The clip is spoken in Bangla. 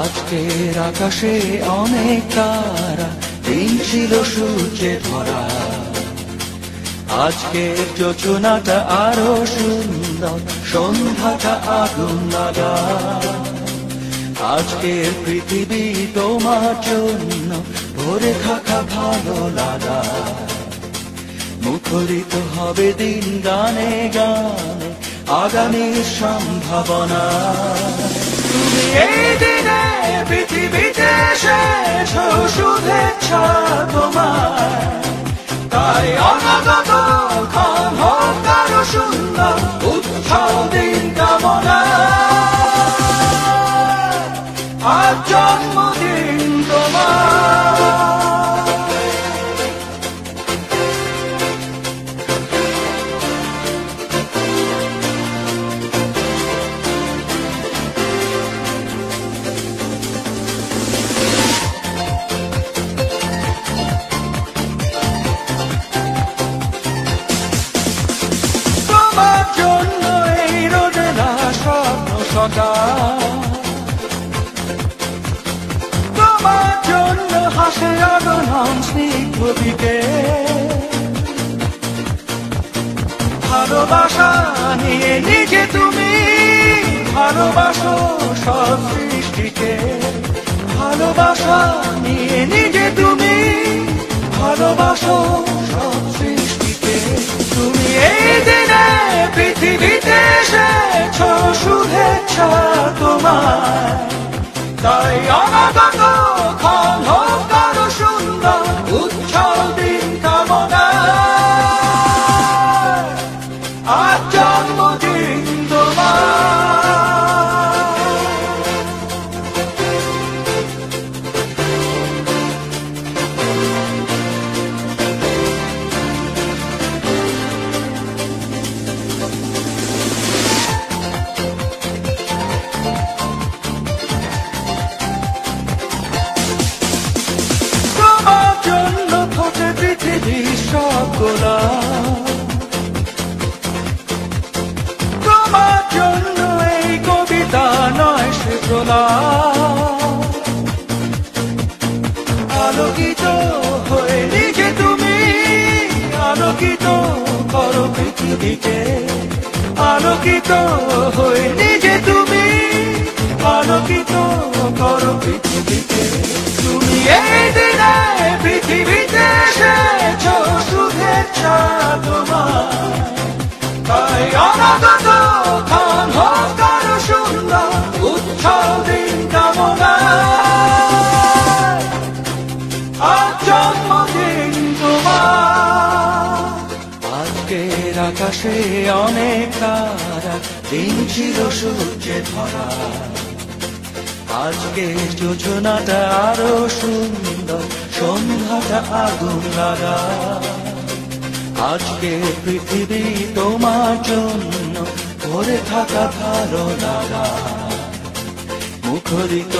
আজকের আকাশে অনেক তারা, দিন ছিল সূর্যে ধরা। আজকের যোজনাটা আরো সুন্দর, সন্ধ্যাটা আগুন লাগা। আজকের পৃথিবী তোমার জন্য ভরে থাকা ভালো লাগা। মুখরিত হবে দিন গানে গানে, আগামীর সম্ভাবনা। তুমি এই দিনে পৃথিবীতে এসেছো, শুভেচ্ছা তোমার। তাই অনাগত ক্ষণ হোক আরো সুন্দর, উৎসব দিন কামনা। আজ জন্মদিন তোমার। তোমার জন্য হাসে আগমন স্নিগ্ধ দিকে। ভালোবাসা নিয়ে নিজে তুমি ভালোবাসো সব সৃষ্টিকে। ভালোবাসা নিয়ে নিজে তুমি ভালোবাসো সব সৃষ্টিকে। তুমি এই দিনে পৃথিবীতে এসেছো, শুভেচ্ছা তোমার। তাই অনাগত ক্ষণ হোক আরো সুন্দর, উৎসব দিন কামনা। আজ জন্মদিন তোমার। তোমার জন্য এই কবিতা নয় সে আলোকিত হয়ে নিজে তুমি আলোকিত করো পৃথিবীকে। আলোকিত হয়ে নিজে তুমি আলোকিত করো পৃথিবীকে। তুমি এই দিনে পৃথিবীতে এসেছো, শুভেচ্ছা তোমার। তাই অনাগত ক্ষণ হোক আরো সুন্দর, উৎসব দিন কামনা। আজ জন্মদিন তোমার। আজকের আকাশে অনেক তারা, দিন ছিল সূর্যে ধরা। আজকের যোজনাটা আরো সুন্দর, সন্ধ্যাটা আগুন লাগা। আজকে পৃথিবী তোমার জন্য ভরে থাকা ভালো লাগা। মুখরিত